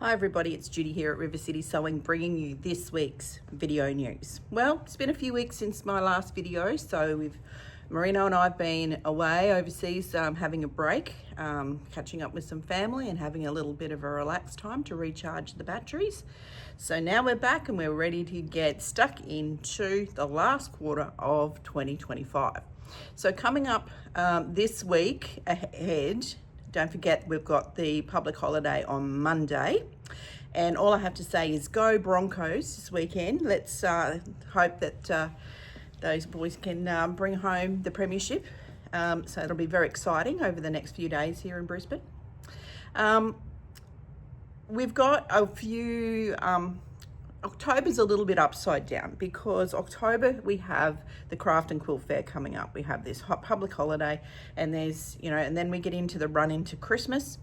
Hi everybody, it's Judy here at River City Sewing, bringing you this week's video news. Well, it's been a few weeks since my last video, so Marino and I have been away overseas having a break, catching up with some family and having a little bit of a relaxed time to recharge the batteries. So now we're back and we're ready to get stuck into the last quarter of 2025. So coming up this week ahead, don't forget, we've got the public holiday on Monday. And all I have to say is go Broncos this weekend. Let's hope that those boys can bring home the premiership. So it'll be very exciting over the next few days here in Brisbane. We've got a few... October's a little bit upside down because October we have the Craft and Quilt Fair coming up. We have this public holiday and there's, and then we get into the run into Christmas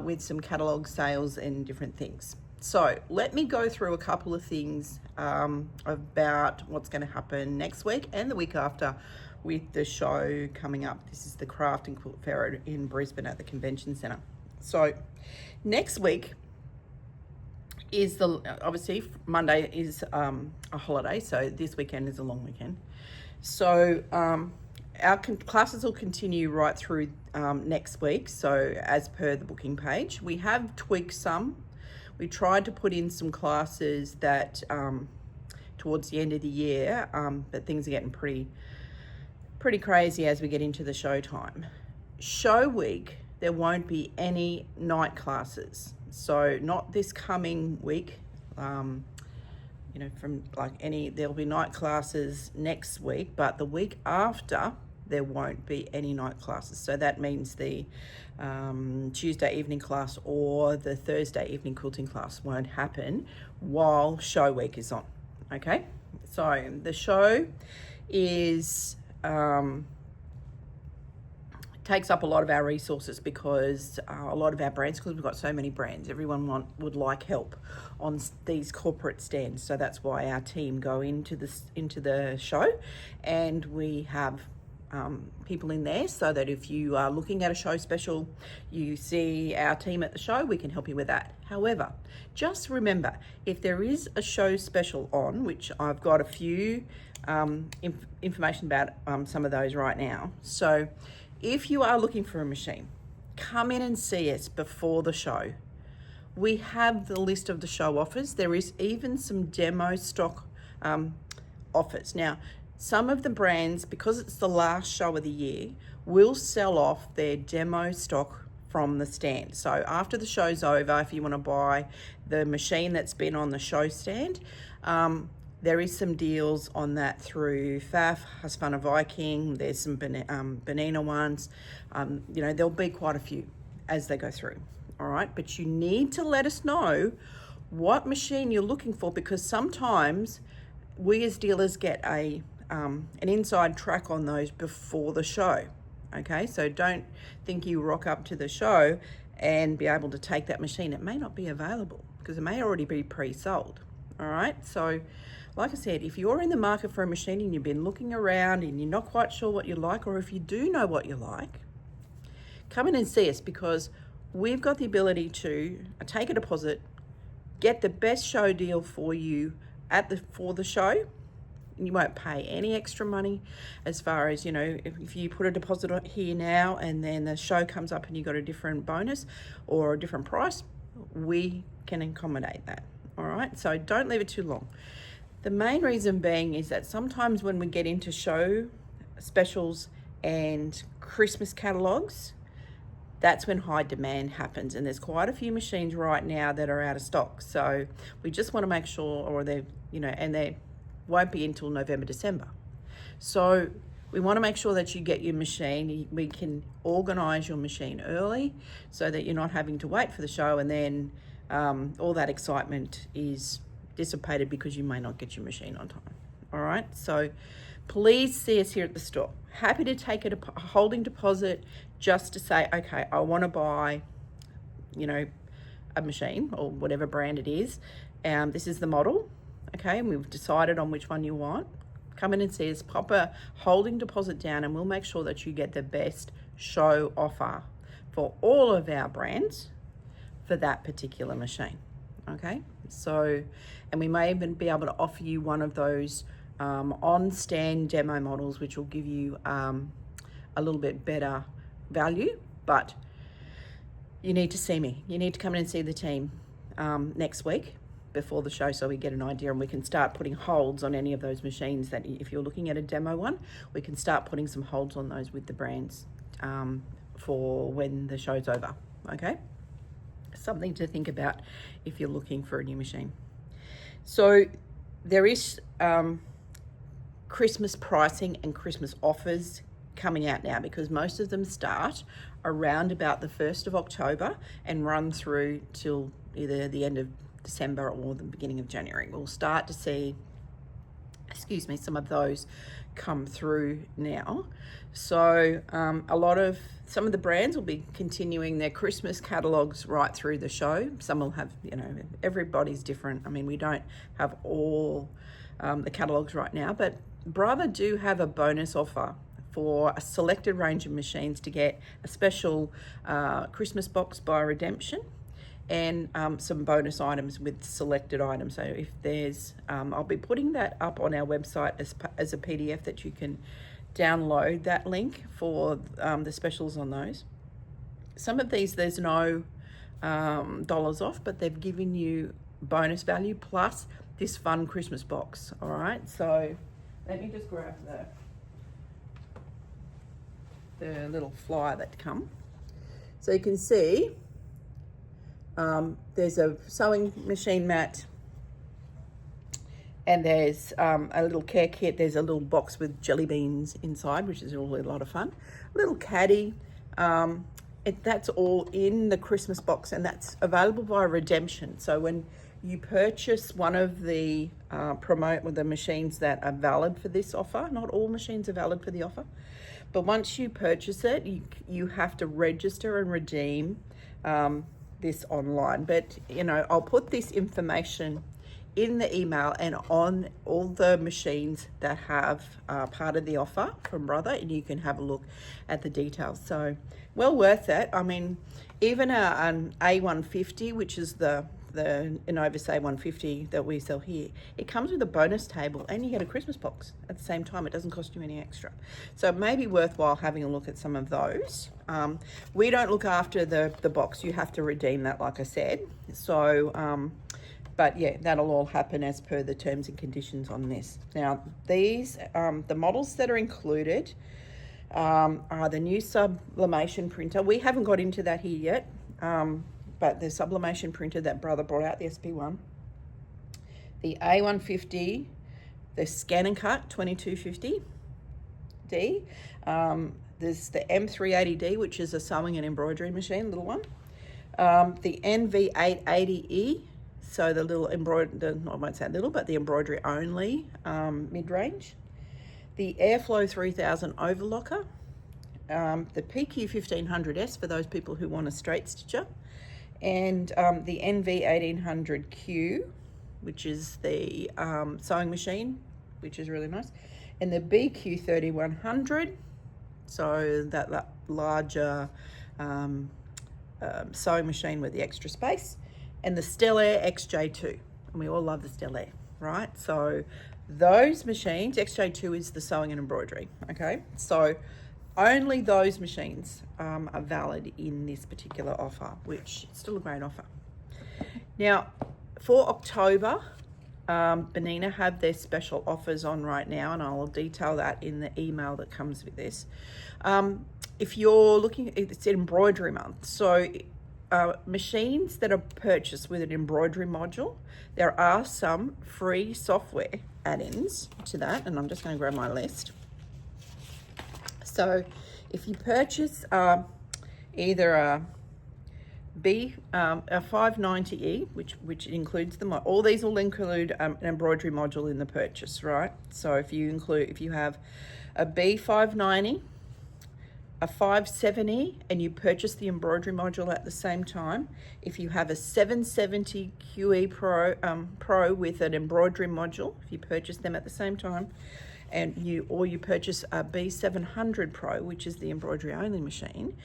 with some catalogue sales and different things. So let me go through a couple of things about what's going to happen next week and the week after with the show coming up. This is the Craft and Quilt Fair in Brisbane at the Convention Centre. So next week is obviously Monday is a holiday, so this weekend is a long weekend. So our classes will continue right through next week. So as per the booking page, we have tweaked some. We tried to put in some classes that towards the end of the year, but things are getting pretty crazy as we get into the show time. Show week, there won't be any night classes. So not this coming week, there'll be night classes next week, but the week after there won't be any night classes. So that means the Tuesday evening class or the Thursday evening quilting class won't happen while show week is on. Okay, so the show is takes up a lot of our resources because a lot of our brands, because we've got so many brands, everyone would like help on these corporate stands. So that's why our team go into the show, and we have people in there so that if you are looking at a show special, you see our team at the show, we can help you with that. However, just remember, if there is a show special on, which I've got a few information about some of those right now. So if you are looking for a machine, come in and see us before the show. We have the list of the show offers. There is even some demo stock offers. Now, some of the brands, because it's the last show of the year, will sell off their demo stock from the stand. So after the show's over, if you want to buy the machine that's been on the show stand, there is some deals on that through Pfaff, Husqvarna Viking. There's some Bernina ones. There'll be quite a few as they go through. All right, but you need to let us know what machine you're looking for, because sometimes we as dealers get an inside track on those before the show. Okay, so don't think you rock up to the show and be able to take that machine. It may not be available because it may already be pre-sold. All right, so like I said, if you're in the market for a machine and you've been looking around and you're not quite sure what you like, or if you do know what you like, come in and see us, because we've got the ability to take a deposit, get the best show deal for you for the show. You won't pay any extra money as far as, if you put a deposit here now and then the show comes up and you got a different bonus or a different price, we can accommodate that. All right, so don't leave it too long. The main reason being is that sometimes when we get into show specials and Christmas catalogs, that's when high demand happens, and there's quite a few machines right now that are out of stock. So we just want to make sure, and they won't be until November, December. So we want to make sure that you get your machine. We can organize your machine early so that you're not having to wait for the show, and then all that excitement is dissipated because you may not get your machine on time. All right, so please see us here at the store. Happy to take a holding deposit just to say, okay, I want to buy, a machine or whatever brand it is. This is the model, okay, and we've decided on which one you want. Come in and see us, pop a holding deposit down, and we'll make sure that you get the best show offer for all of our brands for that particular machine. Okay, so, and we may even be able to offer you one of those on stand demo models, which will give you a little bit better value. But you need to see me. You need to come in and see the team next week before the show, so we get an idea and we can start putting holds on any of those machines that, if you're looking at a demo one, we can start putting some holds on those with the brands for when the show's over. Okay, something to think about if you're looking for a new machine. So there is Christmas pricing and Christmas offers coming out now, because most of them start around about the 1st of October and run through till either the end of December or the beginning of January. We'll start to see, some of those come through now. So some of the brands will be continuing their Christmas catalogs right through the show. Some will have, everybody's different. I mean, we don't have all the catalogs right now, but Brother do have a bonus offer for a selected range of machines to get a special Christmas box by Redemption, and some bonus items with selected items. So if there's, I'll be putting that up on our website as a PDF that you can download, that link for the specials on those. Some of these, there's no dollars off, but they've given you bonus value plus this fun Christmas box. All right, so let me just grab the little flyer that come. So you can see there's a sewing machine mat, and there's a little care kit. There's a little box with jelly beans inside, which is really a lot of fun. A little caddy. That's all in the Christmas box, and that's available via Redemption. So when you purchase one of the the machines that are valid for this offer, not all machines are valid for the offer, but once you purchase it, you have to register and redeem this online. But I'll put this information in the email and on all the machines that have part of the offer from Brother, and you can have a look at the details. So well worth it. I mean, even an A150, which is the Innovus A150 that we sell here, it comes with a bonus table and you get a Christmas box at the same time. It doesn't cost you any extra. So it may be worthwhile having a look at some of those. We don't look after the box. You have to redeem that, like I said. So, but yeah, that'll all happen as per the terms and conditions on this. Now, these, the models that are included are the new sublimation printer. We haven't got into that here yet. But the sublimation printer that Brother brought out, the SP1, the A150, the Scan and Cut 2250D, there's the M380D, which is a sewing and embroidery machine, little one, the NV880E, so the little I won't say little, but the embroidery only mid-range, the Airflow 3000 overlocker, the PQ1500S for those people who want a straight stitcher, and the NV1800Q, which is the sewing machine, which is really nice, and the BQ3100, so that larger sewing machine with the extra space, and the Stellaire XJ2, and we all love the Stellaire, right? So those machines, XJ2 is the sewing and embroidery, okay? So only those machines are valid in this particular offer, which is still a great offer. Now, for October, Benina have their special offers on right now, and I'll detail that in the email that comes with this. If you're looking, it's embroidery month, so machines that are purchased with an embroidery module, there are some free software add-ins to that, and I'm just going to grab my list. So if you purchase either a 590E, which includes all these will include an embroidery module in the purchase, right? So if you have a B590, a 570, and you purchase the embroidery module at the same time, if you have a 770 QE Pro with an embroidery module, if you purchase them at the same time, and you purchase a B700 Pro, which is the embroidery only machine,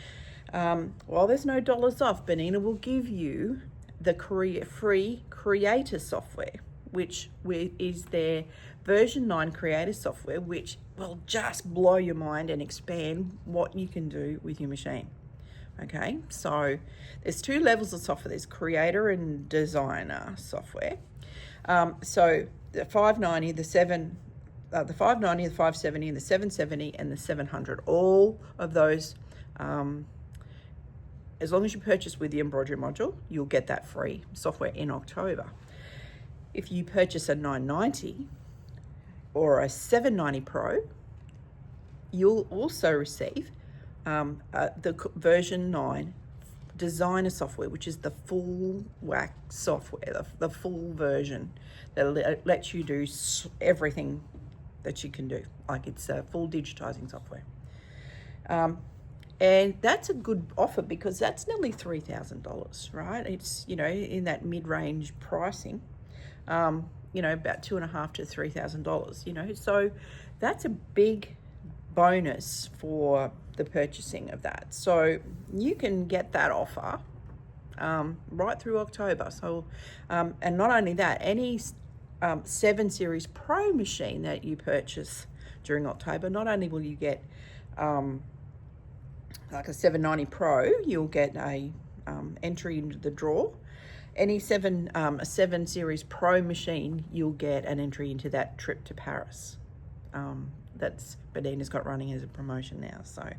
While there's no dollars off, Benina will give you the free creator software, which is their version 9 creator software, which will just blow your mind and expand what you can do with your machine. Okay, so there's 2 levels of software. There's creator and designer software. So the 590, the 590, the 570, the 770, and the 700, all of those, as long as you purchase with the embroidery module, you'll get that free software in October. If you purchase a 990 or a 790 Pro, you'll also receive the version 9 designer software, which is the full whack software, the full version that lets you do everything that you can do. Like, it's a full digitizing software. And that's a good offer because that's nearly $3,000, right? It's, in that mid-range pricing, about $2,500 to $3,000, so that's a big bonus for the purchasing of that. So you can get that offer right through October. So, and not only that, any 7 Series Pro machine that you purchase during October, not only will you get like a 790 Pro, you'll get a entry into the draw. Any 7 Series Pro machine, you'll get an entry into that trip to Paris. That's Benina's got running as a promotion now. So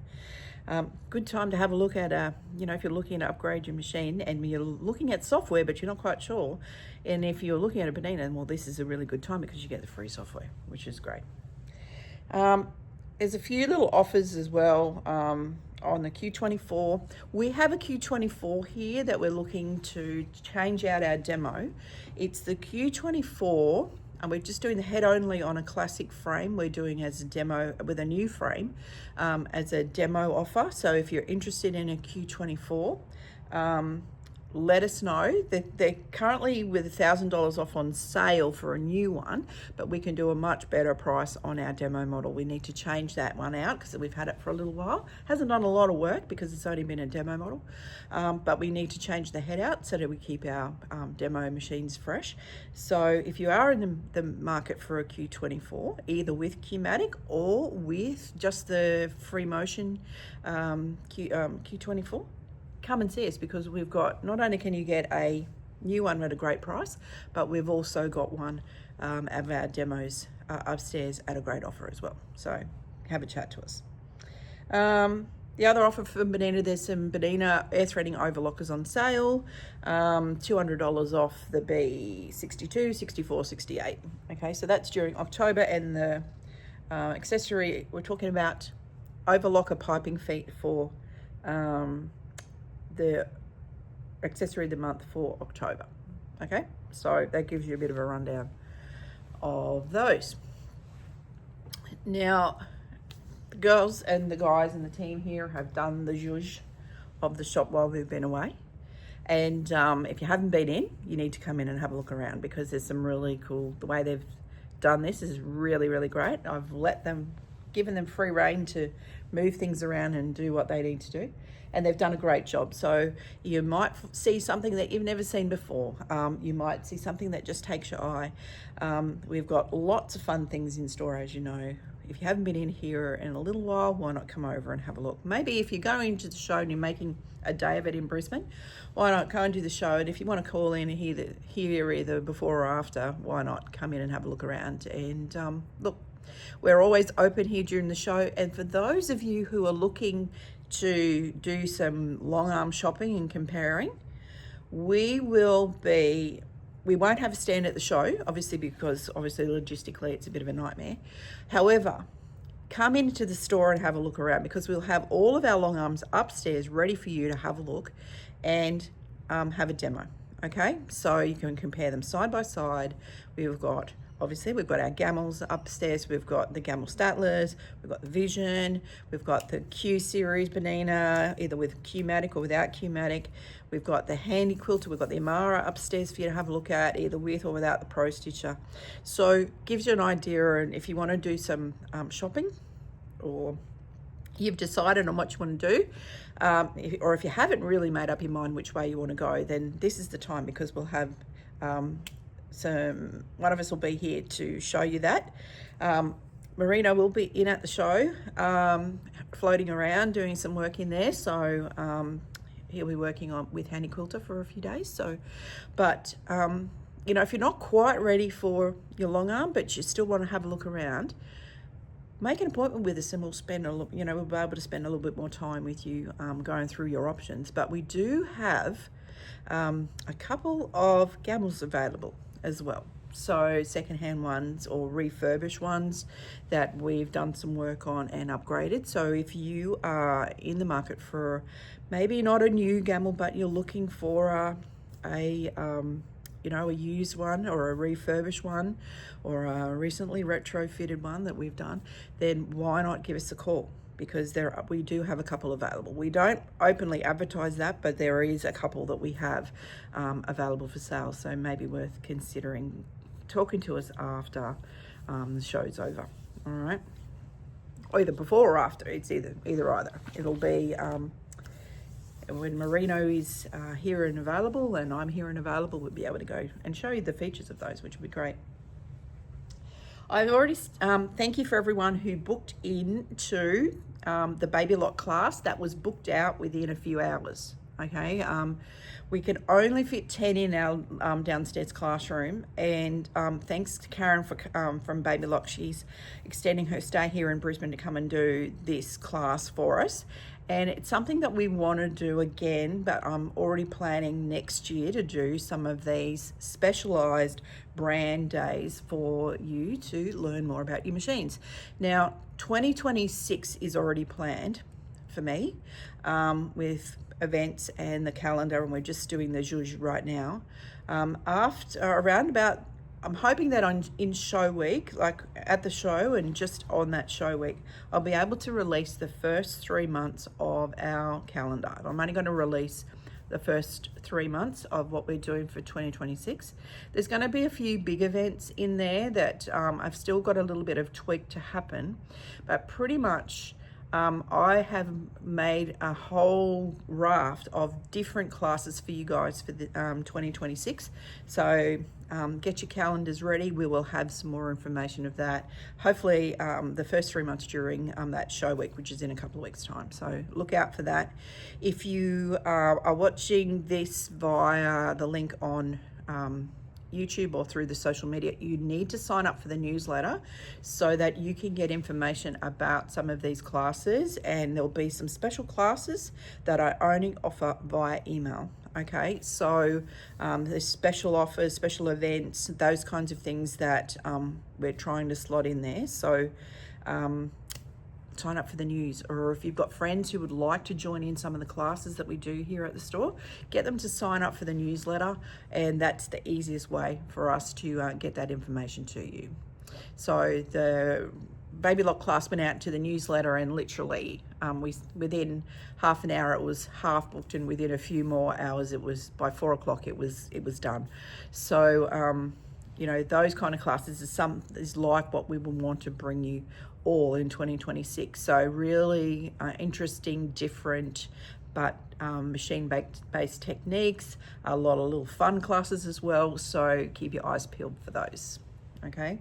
good time to have a look at, if you're looking to upgrade your machine and you're looking at software, but you're not quite sure. And if you're looking at a Benina, well, this is a really good time because you get the free software, which is great. There's a few little offers as well on the Q24. We have a Q24 here that we're looking to change out our demo. It's the Q24, and we're just doing the head only on a classic frame. We're doing as a demo with a new frame as a demo offer. So if you're interested in a Q24, let us know. They're currently with $1,000 off on sale for a new one, but we can do a much better price on our demo model. We need to change that one out because we've had it for a little while. Hasn't done a lot of work because it's only been a demo model, but we need to change the head out so that we keep our demo machines fresh. So if you are in the market for a Q24, either with Qmatic or with just the free motion Q24, come and see us because we've got, not only can you get a new one at a great price, but we've also got one of our demos upstairs at a great offer as well. So have a chat to us. The other offer from Benina, there's some Benina air threading overlockers on sale, $200 off the B62, 64, 68. Okay, so that's during October. And the accessory, we're talking about overlocker piping feet for the accessory of the month for October. Okay, so that gives you a bit of a rundown of those. Now, the girls and the guys and the team here have done the zhuzh of the shop while we've been away. And if you haven't been in, you need to come in and have a look around because there's some really cool, the way they've done this is really, really great. I've given them free rein to move things around and do what they need to do. And they've done a great job. So you might see something that you've never seen before. You might see something that just takes your eye. We've got lots of fun things in store, as you know. If you haven't been in here in a little while, why not come over and have a look? Maybe if you're going to the show and you're making a day of it in Brisbane, why not go and do the show? And if you want to call in here either before or after, why not come in and have a look around? And look, we're always open here during the show. And for those of you who are looking to do some long arm shopping and comparing, we won't have a stand at the show, obviously, because logistically it's a bit of a nightmare. However, come into the store and have a look around because we'll have all of our long arms upstairs ready for you to have a look and have a demo. Okay, so you can compare them side by side. We've got our Gamels upstairs. We've got the Gamel Statlers, we've got the Vision, we've got the Q series Benina, either with Qmatic or without Qmatic. We've got the Handy Quilter, we've got the Amara upstairs for you to have a look at, either with or without the Pro Stitcher. So gives you an idea, and if you want to do some shopping, or you've decided on what you want to do, or if you haven't really made up your mind which way you want to go, then this is the time, because we'll have one of us will be here to show you that. Marino will be in at the show, floating around doing some work in there, so he'll be working on with Handy Quilter for a few days. So, but you know, if you're not quite ready for your long arm, but you still want to have a look around, make an appointment with us, and we'll spend we'll be able to spend a little bit more time with you, going through your options. But we do have a couple of gamels available as well. So secondhand ones or refurbished ones that we've done some work on and upgraded. So if you are in the market for maybe not a new gamel, but you're looking for a used one or a refurbished one or a recently retrofitted one that we've done, then why not give us a call? Because we do have a couple available. We don't openly advertise that, but there is a couple that we have available for sale. So maybe worth considering talking to us after the show's over. All right, either before or after. It's either. It'll be when Marino is here and available, and I'm here and available, we'll be able to go and show you the features of those, which would be great. I've already thank you for everyone who booked into the Baby Lock class. That was booked out within a few hours. Okay, we can only fit 10 in our downstairs classroom, and thanks to Karen from Baby Lock, she's extending her stay here in Brisbane to come and do this class for us. And it's something that we want to do again, but I'm already planning next year to do some of these specialised brand days for you to learn more about your machines. Now, 2026 is already planned for me with events and the calendar, and we're just doing the zhuzh right now. I'm hoping that in show week, like at the show and just on that show week, I'll be able to release the first 3 months of our calendar. I'm only going to release the first 3 months of what we're doing for 2026. There's going to be a few big events in there that I've still got a little bit of tweak to happen, but pretty much I have made a whole raft of different classes for you guys for the 2026. So get your calendars ready. We will have some more information of that. Hopefully the first 3 months during that show week, which is in a couple of weeks' time. So look out for that. If you are watching this via the link on YouTube or through the social media, you need to sign up for the newsletter so that you can get information about some of these classes, and there'll be some special classes that I only offer via email. Okay, so there's special offers, special events, those kinds of things that we're trying to slot in there. So sign up for the news, or if you've got friends who would like to join in some of the classes that we do here at the store, get them to sign up for the newsletter, and that's the easiest way for us to get that information to you. So the Baby Lock class went out to the newsletter, and literally within half an hour it was half booked, and within a few more hours it was by 4 o'clock it was done. So those kind of classes is like what we will want to bring you all in 2026. So really interesting, different, but machine-based techniques, a lot of little fun classes as well. So keep your eyes peeled for those. Okay.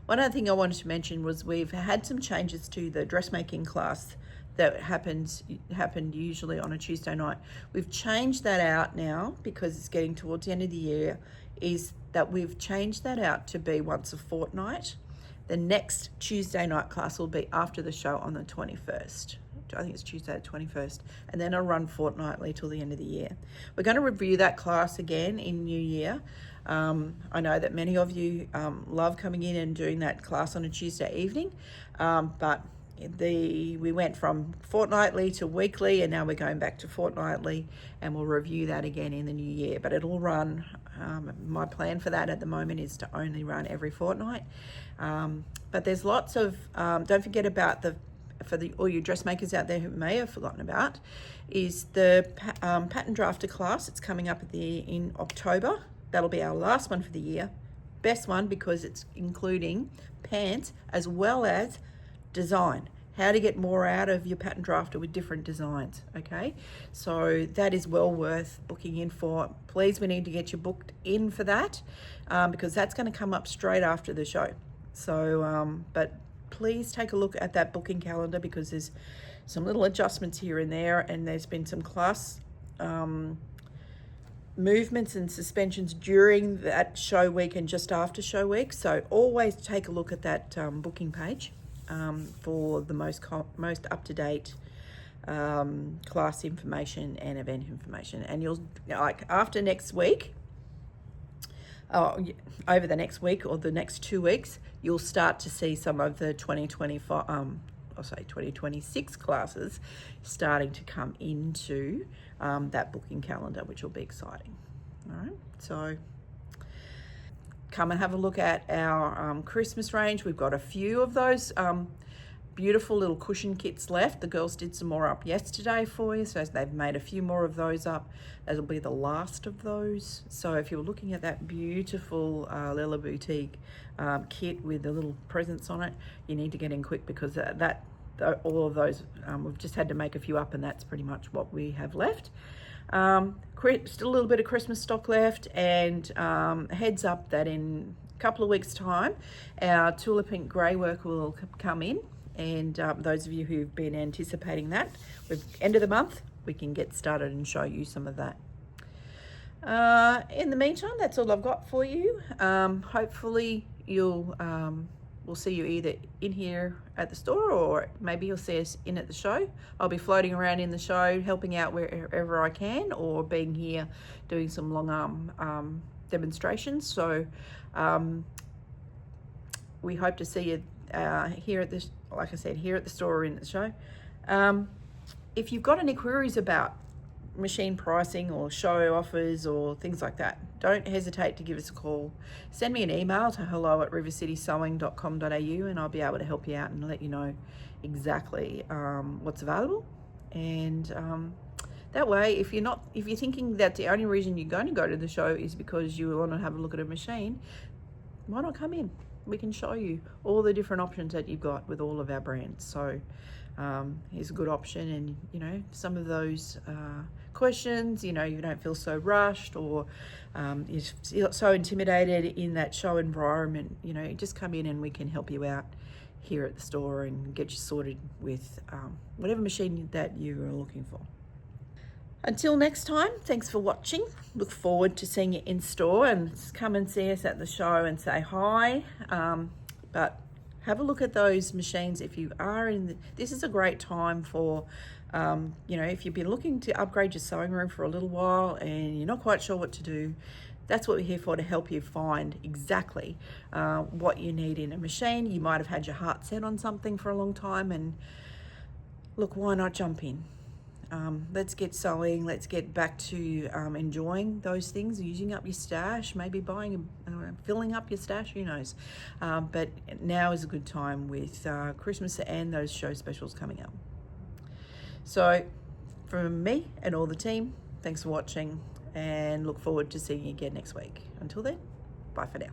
One other thing I wanted to mention was we've had some changes to the dressmaking class that happened usually on a Tuesday night. We've changed that out now because it's getting towards the end of the year, is that we've changed that out to be once a fortnight. The next Tuesday night class will be after the show on the 21st. I think it's Tuesday the 21st, and then I'll run fortnightly till the end of the year. We're going to review that class again in New Year. I know that many of you love coming in and doing that class on a Tuesday evening, but we went from fortnightly to weekly, and now we're going back to fortnightly, and we'll review that again in the new year. But it'll run, my plan for that at the moment is to only run every fortnight. But there's lots of, don't forget about all you dressmakers out there who may have forgotten about, is the pattern drafter class. It's coming up in October. That'll be our last one for the year. Best one because it's including pants as well as design, how to get more out of your pattern drafter with different designs. Okay, so that is well worth booking in for. Please, we need to get you booked in for that, because that's going to come up straight after the show. So but please take a look at that booking calendar, because there's some little adjustments here and there, and there's been some class movements and suspensions during that show week and just after show week. So always take a look at that booking page for the most up-to-date class information and event information. And you'll, like, after next week, over the next week or the next 2 weeks, you'll start to see some of the 2026 classes starting to come into that booking calendar, which will be exciting. All right, so come and have a look at our Christmas range. We've got a few of those beautiful little cushion kits left. The girls did some more up yesterday for you, so they've made a few more of those up. That'll be the last of those. So if you're looking at that beautiful Lilla Boutique kit with the little presents on it, you need to get in quick, because all of those, we've just had to make a few up, and that's pretty much what we have left. Still a little bit of Christmas stock left, and heads up that in a couple of weeks' time, our Tula Pink grey work will come in, and those of you who've been anticipating that, with end of the month, we can get started and show you some of that. In the meantime, that's all I've got for you. Hopefully we'll see you either in here at the store, or maybe you'll see us in at the show. I'll be floating around in the show, helping out wherever I can, or being here doing some long arm demonstrations. So we hope to see you here at this, like I said, here at the store or in the show. If you've got any queries about machine pricing or show offers or things like that, don't hesitate to give us a call. Send me an email to hello@rivercitysewing.com.au, and I'll be able to help you out and let you know exactly what's available. And that way, if you're thinking that the only reason you're going to go to the show is because you want to have a look at a machine, why not come in? We can show you all the different options that you've got with all of our brands. So here's a good option, and some of those questions, you don't feel so rushed, or you're so intimidated in that show environment, just come in and we can help you out here at the store and get you sorted with whatever machine that you are looking for. Until next time, thanks for watching. Look forward to seeing you in store, and come and see us at the show and say hi. But have a look at those machines if you are this is a great time for, if you've been looking to upgrade your sewing room for a little while and you're not quite sure what to do, that's what we're here for, to help you find exactly what you need in a machine. You might have had your heart set on something for a long time, and look, why not jump in? Let's get sewing. Let's get back to enjoying those things, using up your stash, maybe filling up your stash, who knows. But now is a good time with Christmas and those show specials coming up. So from me and all the team, thanks for watching, and look forward to seeing you again next week. Until then, bye for now.